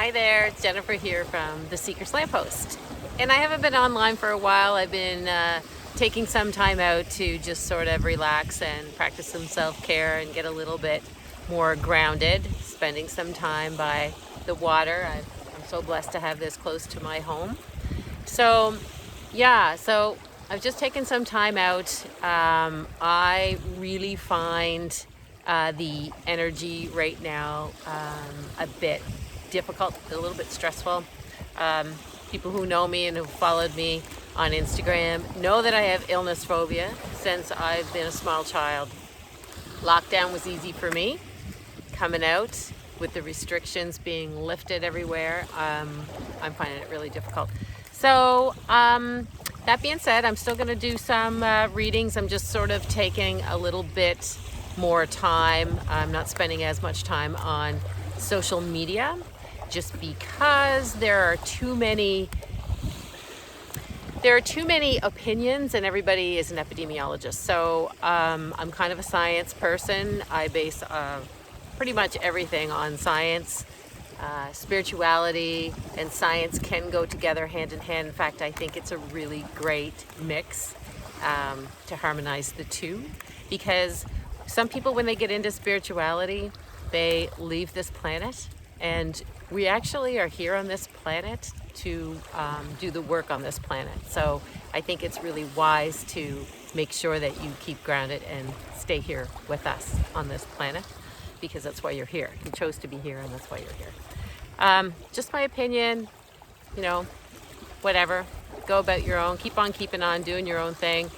Hi there, it's Jennifer here from the Seeker's Lamppost. And I haven't been online for a while. I've been taking some time out to just sort of relax and practice some self-care and get a little bit more grounded, spending some time by the water. I'm so blessed to have this close to my home. So I've just taken some time out. I really find the energy right now a bit difficult, a little bit stressful. People who know me and who followed me on Instagram know that I have illness phobia since I've been a small child. Lockdown was easy for me. Coming out with the restrictions being lifted everywhere, I'm finding it really difficult. So that being said, I'm still going to do some readings. I'm just sort of taking a little bit more time. I'm not spending as much time on social media just because there are too many opinions and everybody is an epidemiologist. So I'm kind of a science person. I base pretty much everything on science. Spirituality and science can go together hand in hand. In fact, I think it's a really great mix to harmonize the two, because some people, when they get into spirituality, they leave this planet, and we actually are here on this planet to do the work on this planet. So I think it's really wise to make sure that you keep grounded and stay here with us on this planet, because that's why you're here. You chose to be here, and that's why you're here. Just my opinion, whatever. Go about your own. Keep on keeping on, doing your own thing.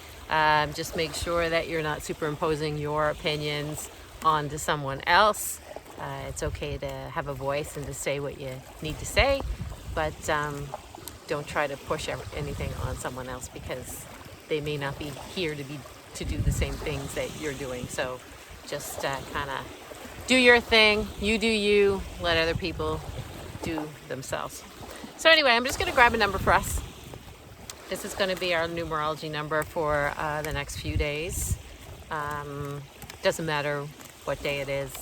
Just make sure that you're not superimposing your opinions onto someone else. It's okay to have a voice and to say what you need to say, but don't try to push anything on someone else, because they may not be here to do the same things that you're doing. So just kind of do your thing. You do you. Let other people do themselves. So anyway, I'm just going to grab a number for us. This is going to be our numerology number for the next few days. Doesn't matter what day it is.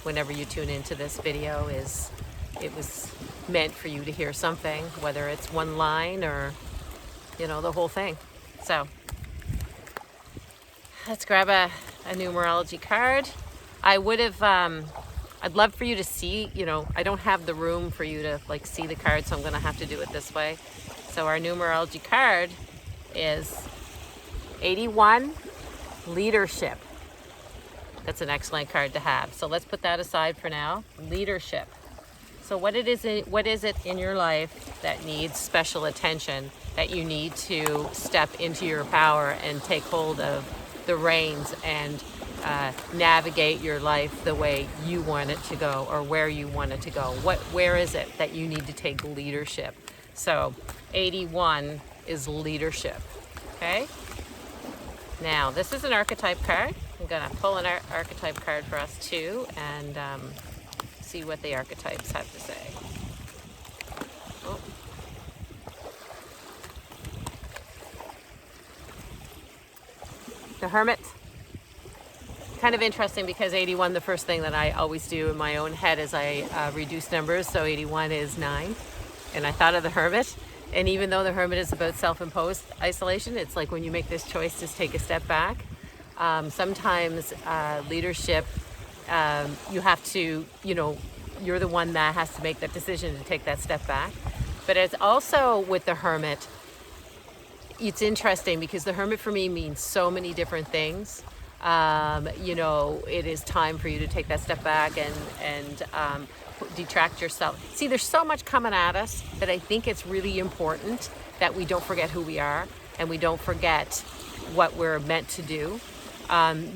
Whenever you tune into this video, it was meant for you to hear something, whether it's one line or the whole thing. So let's grab a numerology card. I would have I'd love for you to see, I don't have the room for you to see the card, so I'm going to have to do it this way. So our numerology card is 81, Leadership. That's an excellent card to have. So let's put that aside for now. Leadership. So what is it in your life that needs special attention, that you need to step into your power and take hold of the reins and navigate your life the way you want it to go, or where you want it to go? Where is it that you need to take leadership? So 81 is leadership. Okay. Now this is an archetype card. I'm gonna pull an archetype card for us too, and see what the archetypes have to say. Oh. The Hermit. Kind of interesting, because 81, the first thing that I always do in my own head is I reduce numbers. So 81 is 9. And I thought of the Hermit. And even though the Hermit is about self-imposed isolation, it's like when you make this choice to take a step back. Sometimes leadership, you have to, you're the one that has to make that decision to take that step back. But it's also with the Hermit, it's interesting because the Hermit for me means so many different things. It is time for you to take that step back and detract yourself. See, there's so much coming at us that I think it's really important that we don't forget who we are, and we don't forget what we're meant to do.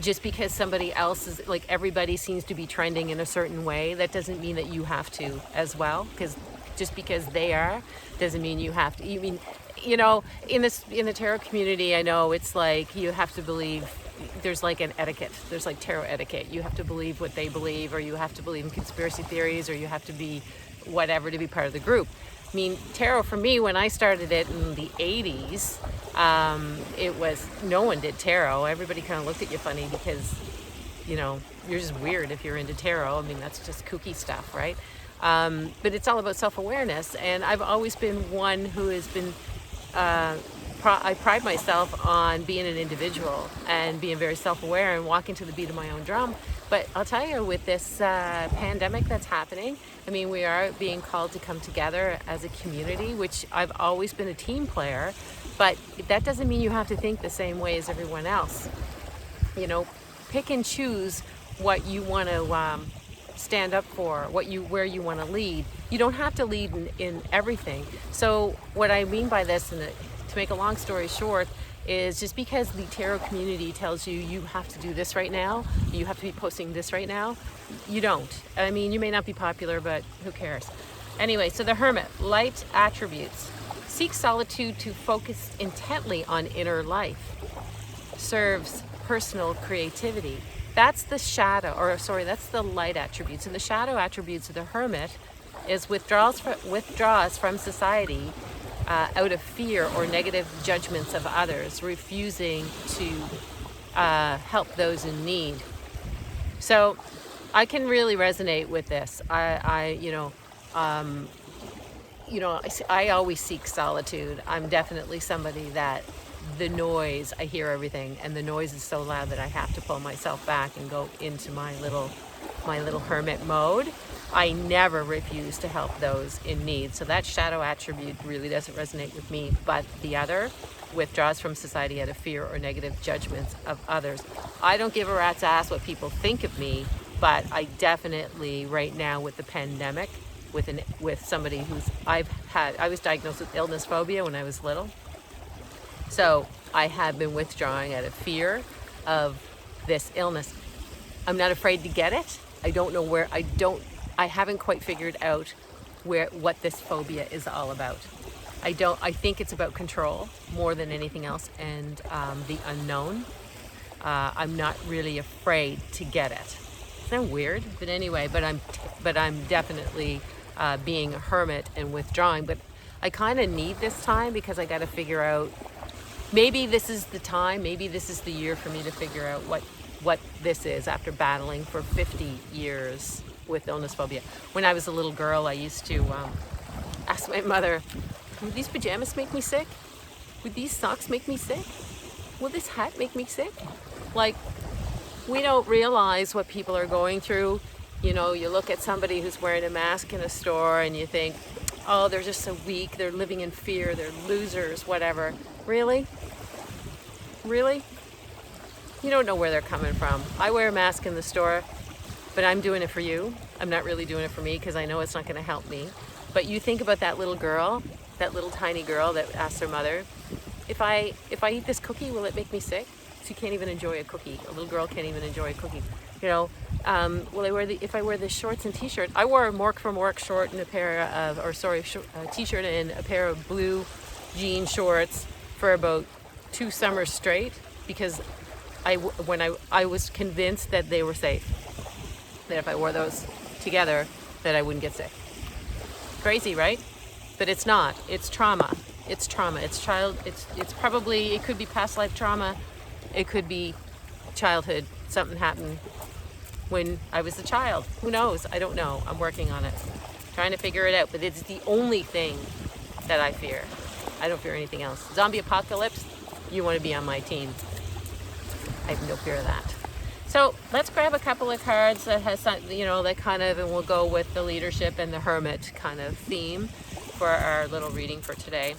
Just because somebody else is, everybody seems to be trending in a certain way, that doesn't mean that you have to as well, because just because they are doesn't mean you have to. In the tarot community, I know it's you have to believe. There's an etiquette. There's tarot etiquette. You have to believe what they believe, or you have to believe in conspiracy theories, or you have to be whatever to be part of the group. I mean, tarot for me, when I started it in the 80s, it was, no one did tarot. Everybody kind of looked at you funny because, you're just weird if you're into tarot. I mean, that's just kooky stuff, right? But it's all about self-awareness, and I've always been one who has been I pride myself on being an individual and being very self-aware and walking to the beat of my own drum. But I'll tell you, with this pandemic that's happening, I mean, we are being called to come together as a community, which I've always been a team player, but that doesn't mean you have to think the same way as everyone else. You know, pick and choose what you want to stand up for, where you want to lead. You don't have to lead in everything. So what I mean by this, and to make a long story short, is just because the tarot community tells you you have to do this right now, you have to be posting this right now, you don't. I mean, you may not be popular, but who cares? Anyway, so the Hermit, light attributes. Seek solitude to focus intently on inner life. Serves personal creativity. That's the shadow, or sorry, that's the light attributes. And the shadow attributes of the Hermit is withdraws from society out of fear or negative judgments of others, refusing to help those in need. So I can really resonate with this. I always seek solitude. I'm definitely somebody that the noise, I hear everything, and the noise is so loud that I have to pull myself back and go into my little hermit mode. I never refuse to help those in need. So that shadow attribute really doesn't resonate with me. But the other, withdraws from society out of fear or negative judgments of others. I don't give a rat's ass what people think of me, but I definitely, right now with the pandemic, with somebody who's I was diagnosed with illness phobia when I was little. So I have been withdrawing out of fear of this illness. I'm not afraid to get it. I don't know where, I haven't quite figured out what this phobia is all about. I think it's about control more than anything else, and the unknown. I'm not really afraid to get it. Isn't that weird? But anyway, but I'm definitely being a hermit and withdrawing. But I kind of need this time because I got to figure out, maybe this is the time, maybe this is the year for me to figure out what this is after battling for 50 years with illness phobia. When I was a little girl, I used to ask my mother, would these pajamas make me sick? Would these socks make me sick? Will this hat make me sick? Like, we don't realize what people are going through. You know, you look at somebody who's wearing a mask in a store and you think, oh, they're just so weak, they're living in fear, they're losers, whatever. Really? Really? You don't know where they're coming from. I wear a mask in the store, but I'm doing it for you. I'm not really doing it for me because I know it's not going to help me. But you think about that little girl, that little tiny girl that asked her mother, if I eat this cookie, will it make me sick? She can't even enjoy a cookie. A little girl can't even enjoy a cookie. You know, if I wear this shorts and t-shirt, I wore a Mork from Work short and a t-shirt and a pair of blue jean shorts for about 2 summers straight because I was convinced that they were safe. That if I wore those together, that I wouldn't get sick. Crazy, right? But it's not. It's trauma. It's trauma. It's probably, it could be past life trauma. It could be childhood. Something happened when I was a child. Who knows? I don't know. I'm working on it. Trying to figure it out. But it's the only thing that I fear. I don't fear anything else. Zombie apocalypse, you want to be on my team. I have no fear of that. So let's grab a couple of cards that has some, that kind of, and we'll go with the leadership and the hermit kind of theme for our little reading for today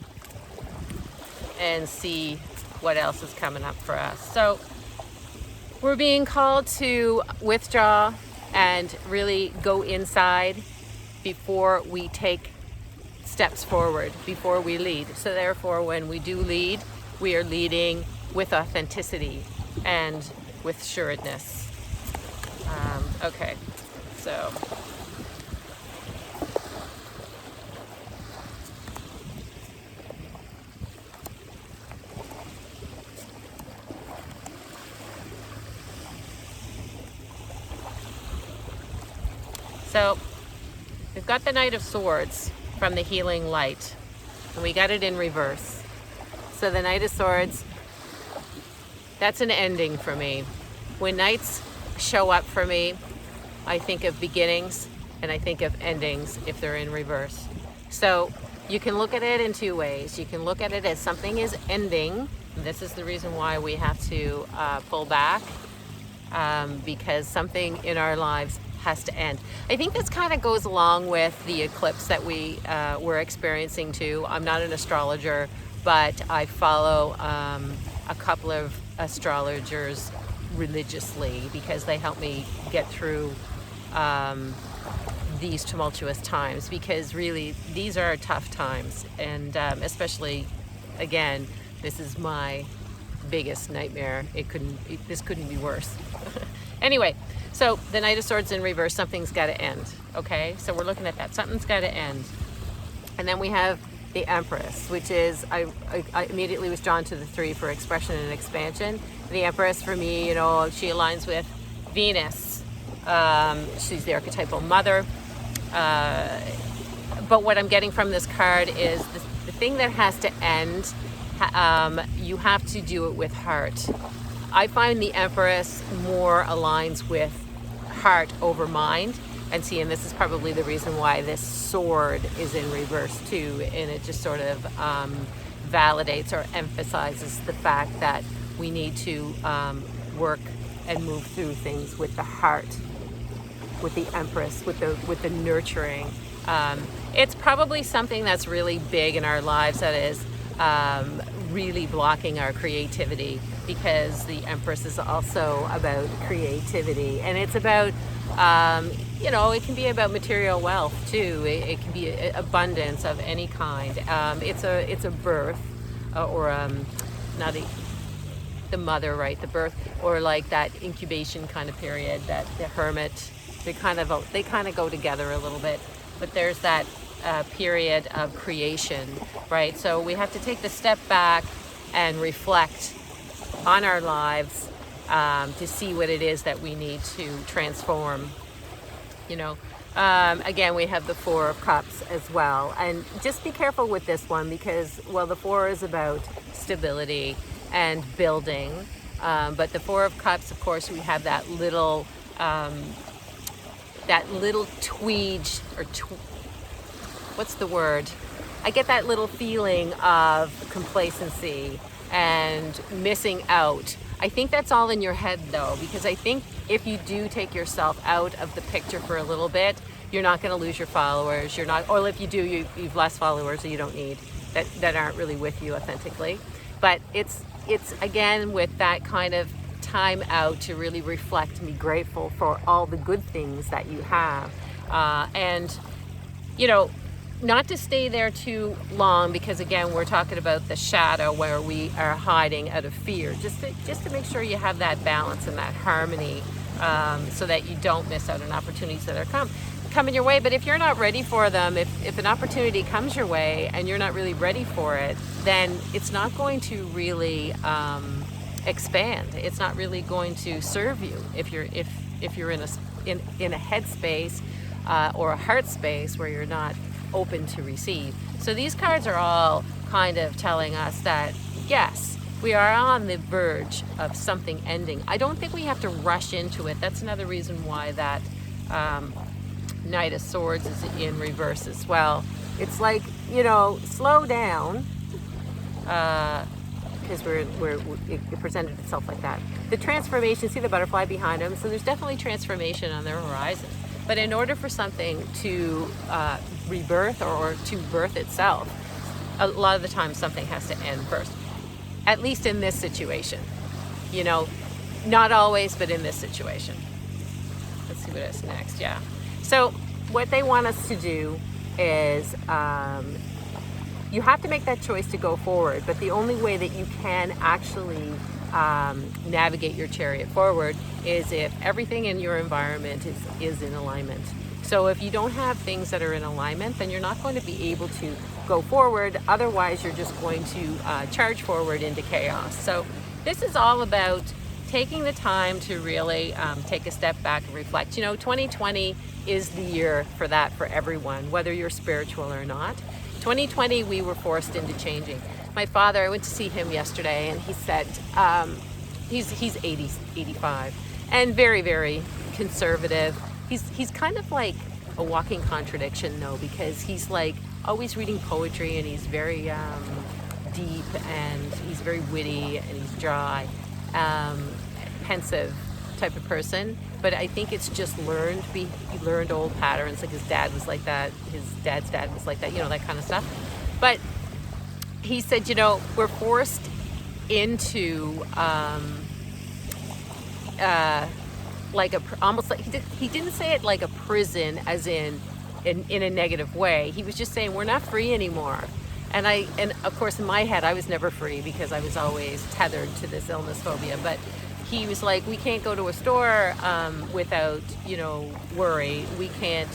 and see what else is coming up for us. So we're being called to withdraw and really go inside before we take steps forward, before we lead. So therefore, when we do lead, we are leading with authenticity and with sureness. Okay, so we've got the Knight of Swords from the Healing Light, and we got it in reverse. So the Knight of Swords, that's an ending for me. When knights show up for me, I think of beginnings, and I think of endings if they're in reverse. So you can look at it in two ways. You can look at it as something is ending. This is the reason why we have to pull back, because something in our lives has to end. I think this kind of goes along with the eclipse that we're experiencing too. I'm not an astrologer, but I follow a couple of astrologers religiously because they help me get through these tumultuous times, because really these are tough times, and especially, again, this is my biggest nightmare. This couldn't be worse. Anyway, so the Knight of Swords in reverse, something's got to end. Okay, so we're looking at that. Something's got to end. And then we have the Empress, which is, I immediately was drawn to the 3 for expression and expansion. The Empress, for me, you know, she aligns with Venus. She's the archetypal mother. But what I'm getting from this card is the thing that has to end, you have to do it with heart. I find the Empress more aligns with heart over mind. And see, and this is probably the reason why this sword is in reverse too, and it just sort of validates or emphasizes the fact that we need to work and move through things with the heart, with the Empress, with the nurturing. It's probably something that's really big in our lives that is really blocking our creativity, because the Empress is also about creativity, and it's about you know, it can be about material wealth too. It can be abundance of any kind. It's a birth, or not the mother, right? The birth, or like that incubation kind of period. That the Hermit, they kind of go together a little bit. But there's that period of creation, right? So we have to take the step back and reflect on our lives to see what it is that we need to transform. You know, again, we have the 4 of Cups as well, and just be careful with this one, because, well, the 4 is about stability and building, but the 4 of Cups, of course, we have that little twinge, or what's the word? I get that little feeling of complacency and missing out. I think that's all in your head though, because I think if you do take yourself out of the picture for a little bit, you're not going to lose your followers. You're not, or if you do, you've less followers that you don't need, that aren't really with you authentically. But it's again with that kind of time out to really reflect and be grateful for all the good things that you have, and you know, not to stay there too long, because again, we're talking about the shadow where we are hiding out of fear. Just to make sure you have that balance and that harmony, so that you don't miss out on opportunities that are coming your way. But if you're not ready for them, if an opportunity comes your way and you're not really ready for it, then it's not going to really expand. It's not really going to serve you if you're in a headspace or a heart space where you're not open to receive. So these cards are all kind of telling us that yes, we are on the verge of something ending. I don't think we have to rush into it. That's another reason why that Knight of Swords is in reverse as well. It's like, you know, slow down, because it presented itself like that. The transformation, see the butterfly behind him, so there's definitely transformation on the horizon. But in order for something to rebirth or to birth itself, a lot of the time something has to end first. At least in this situation. You know, not always, but in this situation. Let's see what is next, yeah. So what they want us to do is, you have to make that choice to go forward, but the only way that you can actually navigate your chariot forward is if everything in your environment is in alignment. So if you don't have things that are in alignment, then you're not going to be able to go forward. Otherwise, you're just going to charge forward into chaos. So this is all about taking the time to really take a step back and reflect. You know, 2020 is the year for that for everyone, whether you're spiritual or not. 2020, we were forced into changing. My father, I went to see him yesterday, and he said, he's 85, and very, very conservative. He's kind of like a walking contradiction though, because he's like always reading poetry, and he's very deep, and he's very witty, and he's dry, pensive type of person. But I think it's just learned. He learned old patterns, like his dad was like that, his dad's dad was like that, that kind of stuff. But he said, we're forced into like almost like he didn't say it like a prison, as in a negative way. He was just saying we're not free anymore. And of course in my head I was never free, because I was always tethered to this illness phobia. But he was like, we can't go to a store without worry. We can't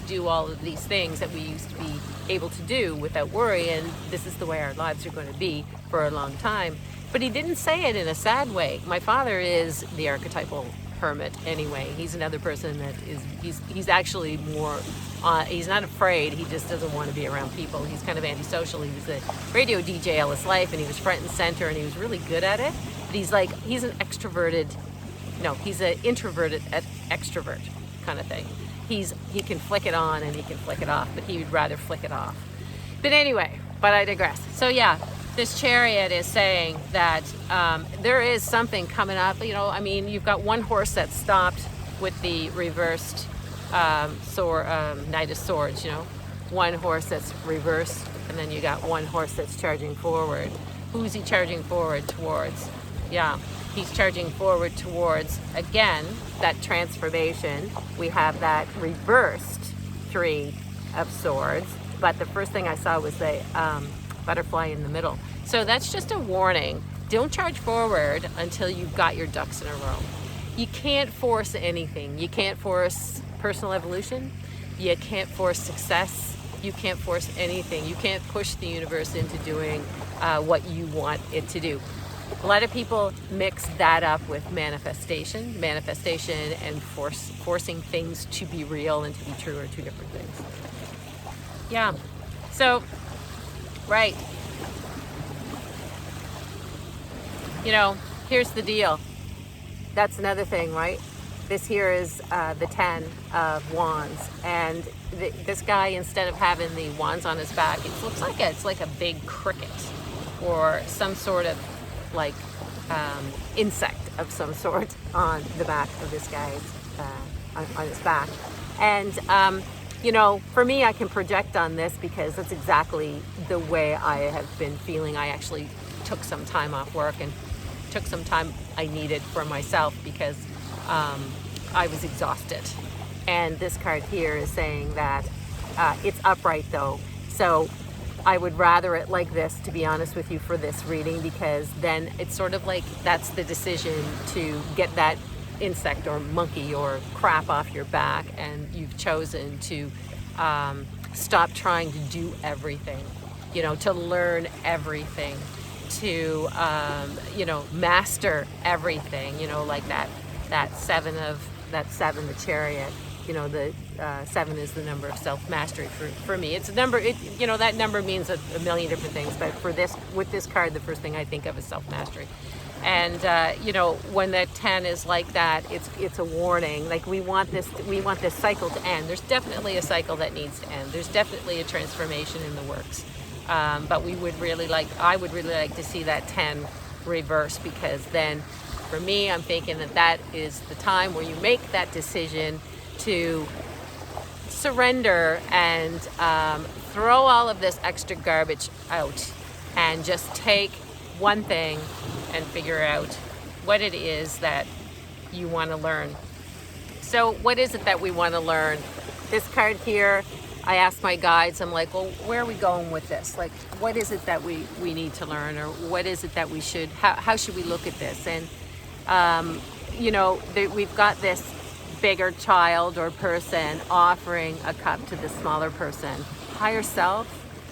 do all of these things that we used to be able to do without worry, and this is the way our lives are going to be for a long time. But he didn't say it in a sad way. My father is the archetypal hermit anyway. He's another person that he's actually more he's not afraid, he just doesn't want to be around people. He's kind of antisocial. He was a radio DJ all his life, and he was front and center, and he was really good at it. But he's an extroverted, he's an introverted extrovert kind of thing. He can flick it on and he can flick it off, but he would rather flick it off. But anyway, but I digress. So yeah, this chariot is saying that there is something coming up. You've got one horse that's stopped with the reversed Knight of Swords. One horse that's reversed, and then you got one horse that's charging forward. Who's he charging forward towards? Yeah, he's charging forward towards, again, that transformation. We have that reversed Three of Swords, but the first thing I saw was the butterfly in the middle. So that's just a warning. Don't charge forward until you've got your ducks in a row. You can't force anything. You can't force personal evolution. You can't force success. You can't force anything. You can't push the universe into doing what you want it to do. A lot of people mix that up with manifestation and forcing things to be real and to be true are two different things. Yeah. So, right. Here's the deal. That's another thing, right? This here is the 10 of Wands, and this guy, instead of having the wands on his back, it looks like it's like a big cricket or some sort of insect of some sort on the back of this guy's on his back. And for me, I can project on this because that's exactly the way I have been feeling. I actually took some time off work and took some time I needed for myself because I was exhausted. And this card here is saying that it's upright though. So I would rather it like this, to be honest with you, for this reading, because then it's sort of like that's the decision to get that insect or monkey or crap off your back, and you've chosen to stop trying to do everything, to learn everything, to master everything, like that seven, the chariot. The 7 is the number of self-mastery for me. It's a number, that number means a million different things, but with this card, the first thing I think of is self-mastery. And when the 10 is like that, it's a warning. Like we want this cycle to end. There's definitely a cycle that needs to end. There's definitely a transformation in the works. But I would really like to see that 10 reverse, because then for me, I'm thinking that is the time where you make that decision to surrender and throw all of this extra garbage out and just take one thing and figure out what it is that you want to learn. So what is it that we want to learn? This card here, I asked my guides, I'm like, well, where are we going with this? Like, what is it that we need to learn, or what is it that we should, how should we look at this? And we've got this bigger child or person offering a cup to the smaller person. Higher self,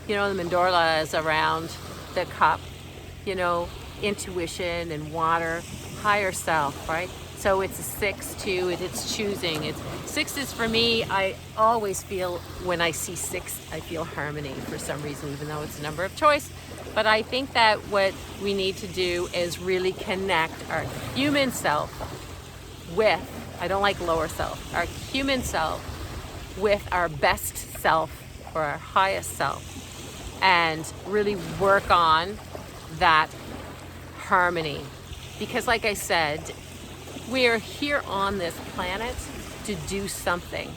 the mandorla is around the cup, intuition and water, higher self, right? So it's a 6 too, it's choosing. 6 is for me, I always feel when I see 6, I feel harmony for some reason, even though it's a number of choice. But I think that what we need to do is really connect our human self with, I don't like lower self, our human self with our best self or our highest self and really work on that harmony. Because like I said, we are here on this planet to do something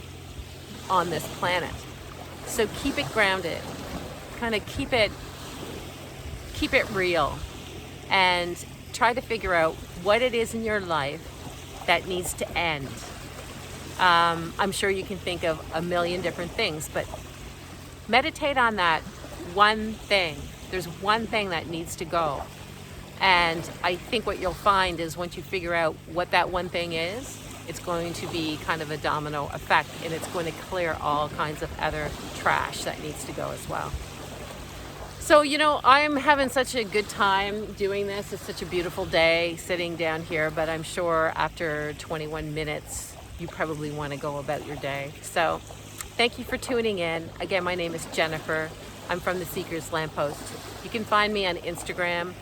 on this planet. So keep it grounded, kind of keep it real, and try to figure out what it is in your life that needs to end. I'm sure you can think of a million different things, but meditate on that one thing. There's one thing that needs to go. And I think what you'll find is once you figure out what that one thing is, it's going to be kind of a domino effect, and it's going to clear all kinds of other trash that needs to go as well. So, you know, I'm having such a good time doing this. It's such a beautiful day sitting down here, but I'm sure after 21 minutes, you probably want to go about your day. So thank you for tuning in. Again, my name is Jennifer. I'm from the Seeker's Lamppost. You can find me on Instagram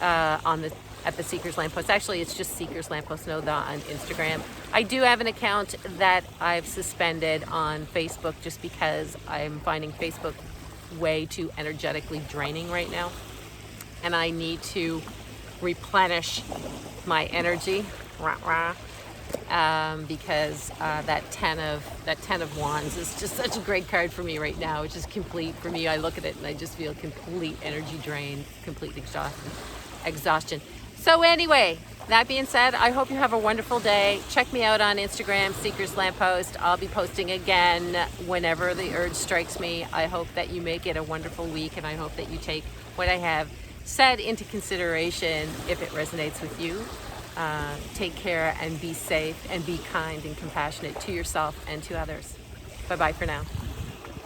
at the Seeker's Lamppost. Actually, it's just Seeker's Lamppost, no the on Instagram. I do have an account that I've suspended on Facebook just because I'm finding Facebook way too energetically draining right now. And I need to replenish my energy. Because that 10 of Wands is just such a great card for me right now. It's just complete for me. I look at it and I just feel complete energy drain, complete exhaustion. So anyway, that being said, I hope you have a wonderful day. Check me out on Instagram, Seeker's Lamppost. I'll be posting again whenever the urge strikes me. I hope that you make it a wonderful week, and I hope that you take what I have said into consideration if it resonates with you. Take care and be safe and be kind and compassionate to yourself and to others. Bye-bye for now.